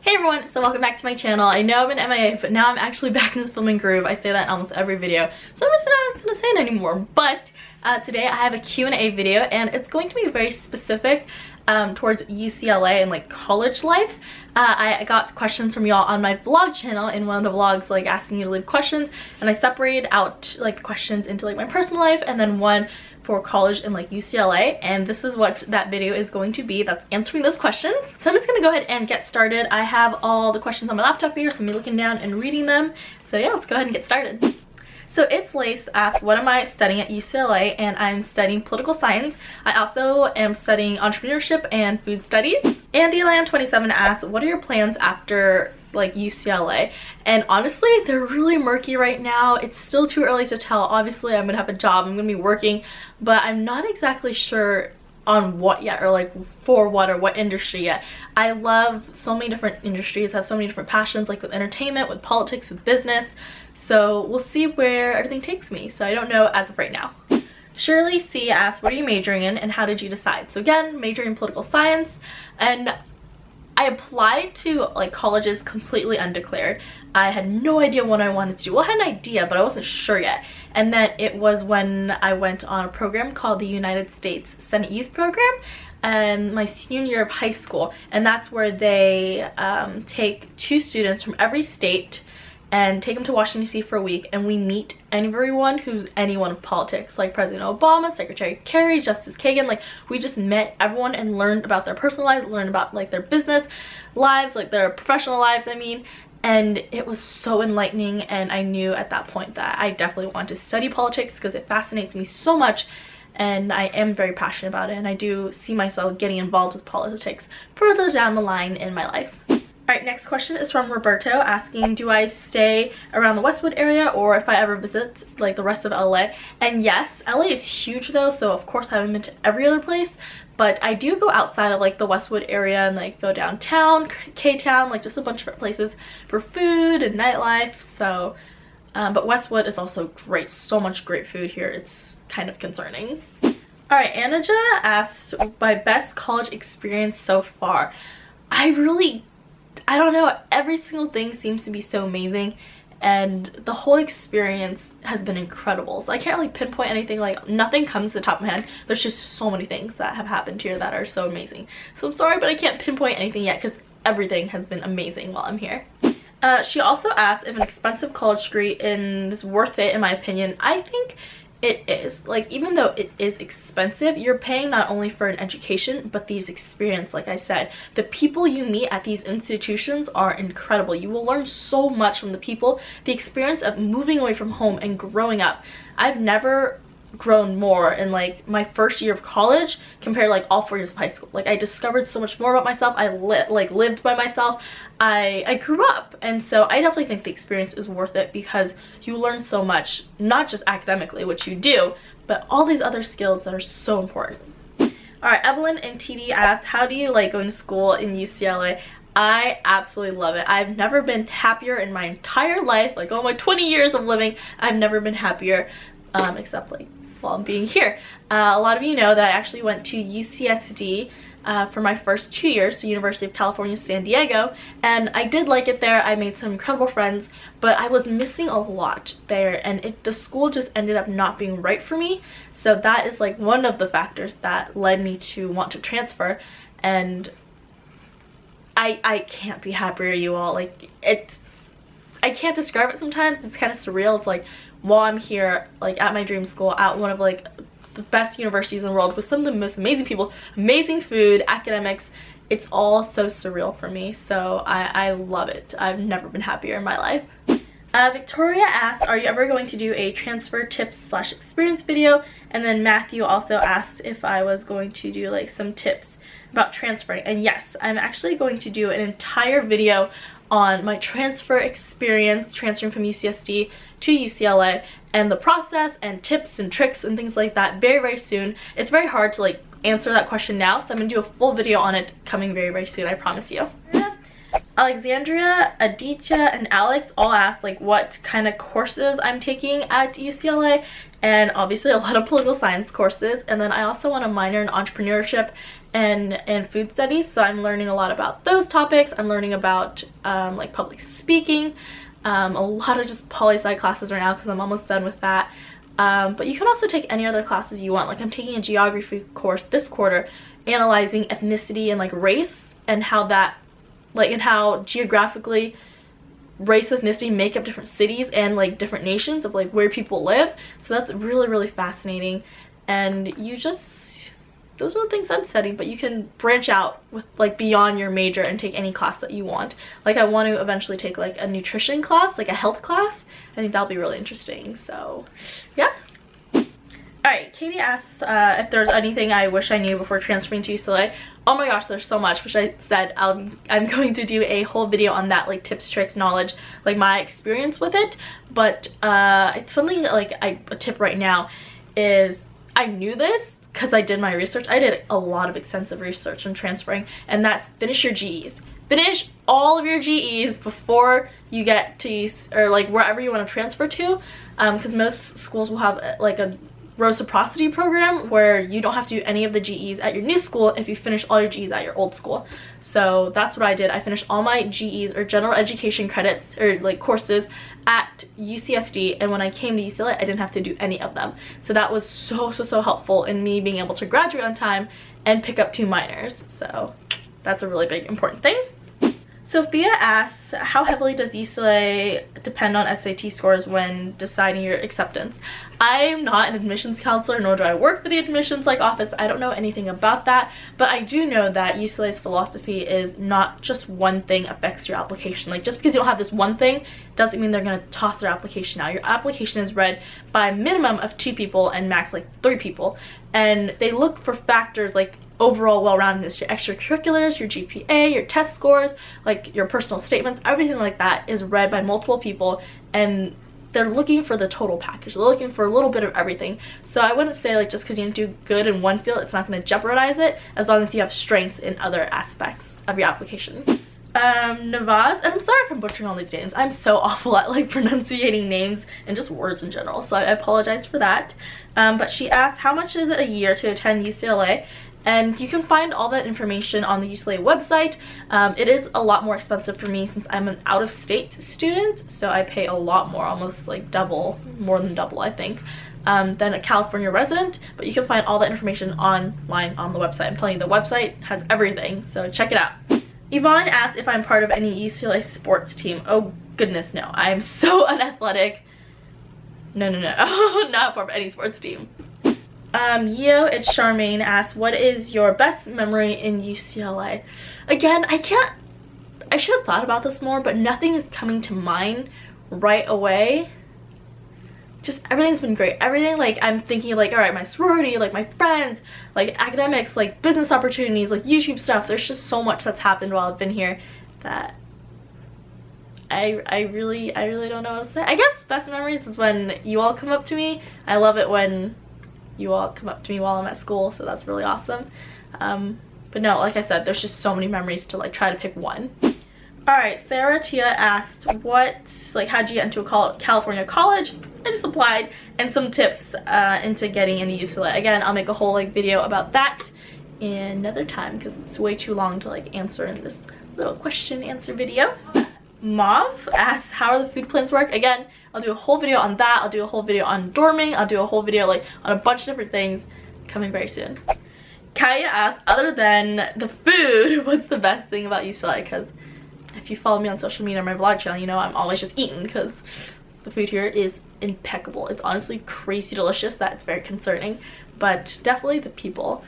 Hey everyone, so welcome back to my channel. I know I've been MIA, but now I'm actually back in the filming groove. I say that in almost every video, so I'm just not gonna say it anymore. But today I have a Q&A video, and it's going to be very specific towards UCLA and like college life. I got questions from y'all on my vlog channel in one of the vlogs, like asking you to leave questions, and I separated out like questions into like my personal life and then one for college in like UCLA, and this is what that video is going to be, that's answering those questions. So I'm just gonna go ahead and get started. I have all the questions on my laptop here, so I'm gonna be looking down and reading them. So yeah, let's go ahead and get started. So It's Lace asked, what am I studying at UCLA? And I'm studying political science. I also am studying entrepreneurship and food studies. Andyland27 asked, what are your plans after like UCLA? And honestly, they're really murky right now. It's still too early to tell. Obviously, I'm gonna have a job, I'm gonna be working, but I'm not exactly sure on what yet, or like for what, or what industry yet. I love so many different industries, I have so many different passions, like with entertainment, with politics, with business. So we'll see where everything takes me. So I don't know as of right now. Shirley C asked, what are you majoring in and how did you decide? So again, majoring in political science, and I applied to like colleges completely undeclared. I had no idea what I wanted to do. Well, I had an idea, but I wasn't sure yet. And then it was when I went on a program called the United States Senate Youth Program, and my senior year of high school. And that's where they take 2 students from every state and take them to Washington, D.C. for a week, and we meet everyone who's anyone of politics, like President Obama, Secretary Kerry, Justice Kagan. Like, we just met everyone and learned about their personal lives, learned about like their business lives, like their professional lives, I mean. And it was so enlightening, and I knew at that point that I definitely wanted to study politics because it fascinates me so much, and I am very passionate about it, and I do see myself getting involved with politics further down the line in my life. Alright, next question is from Roberto asking, do I stay around the Westwood area or if I ever visit like the rest of LA? And yes, LA is huge though, so of course I haven't been to every other place, but I do go outside of like the Westwood area and like go downtown, K-Town, like just a bunch of different places for food and nightlife. So, but Westwood is also great, so much great food here, it's kind of concerning. Alright, Anaja asked, my best college experience so far. I don't know, every single thing seems to be so amazing, and the whole experience has been incredible. So I can't really pinpoint anything, like nothing comes to the top of my head. There's just so many things that have happened here that are so amazing. So I'm sorry, but I can't pinpoint anything yet because everything has been amazing while I'm here. She also asked if an expensive college degree is worth it. In my opinion, I think it is. Like, even though it is expensive, you're paying not only for an education, but these experience. Like I said, the people you meet at these institutions are incredible. You will learn so much from the people. The experience of moving away from home and growing up. I've never grown more in like my first year of college compared to like all 4 years of high school. Like, I discovered so much more about myself. I lived by myself. I grew up, and so I definitely think the experience is worth it because you learn so much, not just academically, which you do, but all these other skills that are so important. Alright, Evelyn and TD asked, how do you like going to school in UCLA? I absolutely love it. I've never been happier in my entire life, like all my 20 years of living, I've never been happier, except like while I'm being here. A lot of you know that I actually went to UCSD for my first 2 years, so University of California, San Diego, and I did like it there. I made some incredible friends, but I was missing a lot there, and the school just ended up not being right for me. So that is like one of the factors that led me to want to transfer, and I can't be happier, you all. Like, I can't describe it sometimes. It's kind of surreal. It's like, while I'm here, like at my dream school, at one of like the best universities in the world, with some of the most amazing people, amazing food, academics, it's all so surreal for me. So I love it. I've never been happier in my life. Victoria asked, are you ever going to do a transfer tips / experience video? And then Matthew also asked if I was going to do like some tips about transferring. And yes, I'm actually going to do an entire video on my transfer experience, transferring from UCSD to UCLA, and the process and tips and tricks and things like that very, very soon. It's very hard to like answer that question now, so I'm gonna do a full video on it coming very, very soon, I promise you. Alexandria, Aditya, and Alex all asked like what kind of courses I'm taking at UCLA, and obviously a lot of political science courses. And then I also want to minor in entrepreneurship and food studies, so I'm learning a lot about those topics. I'm learning about like public speaking, a lot of just poli-sci classes right now because I'm almost done with that. But you can also take any other classes you want. Like I'm taking a geography course this quarter analyzing ethnicity and like race, and how that and how geographically race, ethnicity make up different cities and like different nations of like where people live. So that's really, really fascinating. And those are the things I'm studying, but you can branch out with like beyond your major and take any class that you want. Like I want to eventually take like a nutrition class, like a health class. I think that'll be really interesting. So yeah. Alright, Katie asks if there's anything I wish I knew before transferring to UCLA. Oh my gosh, there's so much, which I said I'm going to do a whole video on that, like tips, tricks, knowledge, like my experience with it. But it's something that like a tip right now is, I knew this because I did my research. I did a lot of extensive research on transferring, and that's finish your GEs. Finish all of your GEs before you get to, or like wherever you want to transfer to, because most schools will have like a reciprocity program where you don't have to do any of the GEs at your new school if you finish all your GEs at your old school. So that's what I did. I finished all my GEs, or general education credits, or like courses, at UCSD, and when I came to UCLA I didn't have to do any of them. So that was so helpful in me being able to graduate on time and pick up 2 minors. So that's a really big important thing. Sophia asks, how heavily does UCLA depend on SAT scores when deciding your acceptance? I'm not an admissions counselor, nor do I work for the admissions office. I don't know anything about that, but I do know that UCLA's philosophy is not just one thing affects your application. Like just because you don't have this one thing doesn't mean they're going to toss their application out. Your application is read by a minimum of 2 people and max like 3 people, and they look for factors like overall well-roundedness, your extracurriculars, your GPA, your test scores, like your personal statements, everything like that is read by multiple people, and they're looking for the total package. They're looking for a little bit of everything. So I wouldn't say like just because you didn't do good in one field, it's not going to jeopardize it, as long as you have strengths in other aspects of your application. Navaz, and I'm sorry if I'm butchering all these names. I'm so awful at like pronunciating names and just words in general, so I apologize for that. But she asked, how much is it a year to attend UCLA? And you can find all that information on the UCLA website. It is a lot more expensive for me since I'm an out-of-state student, so I pay a lot more, almost like double, more than double I think, than a California resident. But you can find all that information online on the website. I'm telling you, the website has everything, so check it out. Yvonne asked if I'm part of any UCLA sports team. Oh goodness, no. I am so unathletic. No. Not part of any sports team. It's Charmaine asks, what is your best memory in UCLA? Again, I should have thought about this more, but nothing is coming to mind right away. Just everything's been great. Everything, like I'm thinking like, all right, my sorority, like my friends, like academics, like business opportunities, like YouTube stuff. There's just so much that's happened while I've been here that I really don't know what to say. I guess best memories is when you all come up to me. I love it when you all come up to me while I'm at school, so that's really awesome. But no, like I said, there's just so many memories to like try to pick one. Alright, Sarah Tia asked, how'd you get into a California college? I just applied, and some tips into getting into UCLA. Again, I'll make a whole like video about that another time because it's way too long to like answer in this little question answer video. Mauve asks, how are the food plans work? Again, I'll do a whole video on that. I'll do a whole video on dorming. I'll do a whole video like on a bunch of different things coming very soon. Kaya asks, other than the food, what's the best thing about UCLA? Because if you follow me on social media or my vlog channel, you know I'm always just eating because the food here is impeccable. It's honestly crazy delicious that it's very concerning, but definitely the people.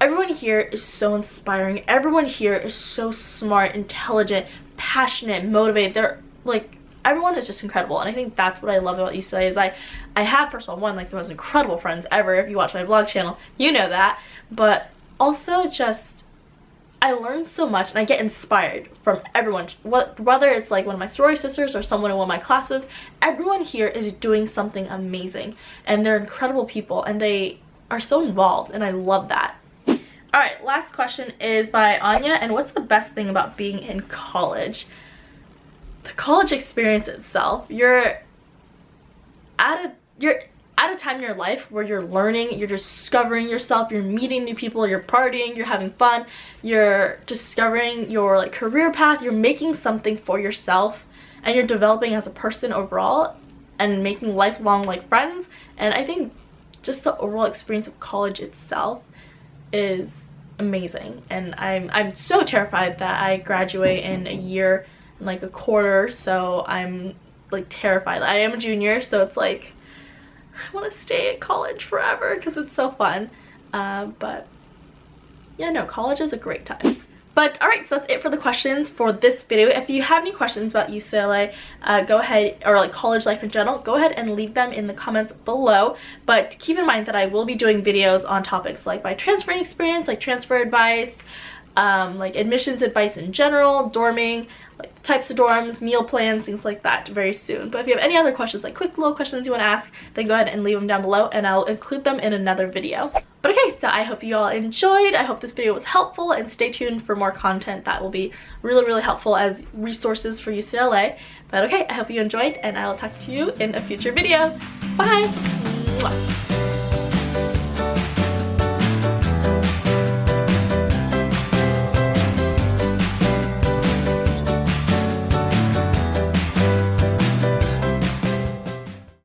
Everyone here is so inspiring. Everyone here is so smart, intelligent, passionate, motivated. They're like, everyone is just incredible, and I think that's what I love about UCLA is I have, first of all, one, like the most incredible friends ever. If you watch my vlog channel, you know that, but also just I learn so much and I get inspired from everyone. Whether it's like one of my sorority sisters or someone in one of my classes, everyone here is doing something amazing, and they're incredible people, and they are so involved, and I love that. Alright, last question is by Anya, and what's the best thing about being in college? The college experience itself. You're at a time in your life where you're learning, you're discovering yourself, you're meeting new people, you're partying, you're having fun, you're discovering your like career path, you're making something for yourself, and you're developing as a person overall and making lifelong like friends. And I think just the overall experience of college itself is amazing, and I'm so terrified that I graduate in a year and like a quarter, so I'm like terrified. I am a junior, so it's like I want to stay at college forever because it's so fun. But yeah, no, college is a great time. But alright, so that's it for the questions for this video. If you have any questions about UCLA, go ahead, or like college life in general, go ahead and leave them in the comments below. But keep in mind that I will be doing videos on topics like my transferring experience, like transfer advice, like admissions advice in general, dorming, like types of dorms, meal plans, things like that very soon. But if you have any other questions, like quick little questions you want to ask, then go ahead and leave them down below and I'll include them in another video. But okay, so I hope you all enjoyed. I hope this video was helpful, and stay tuned for more content that will be really helpful as resources for UCLA. But okay, I hope you enjoyed, and I will talk to you in a future video. Bye! Mwah.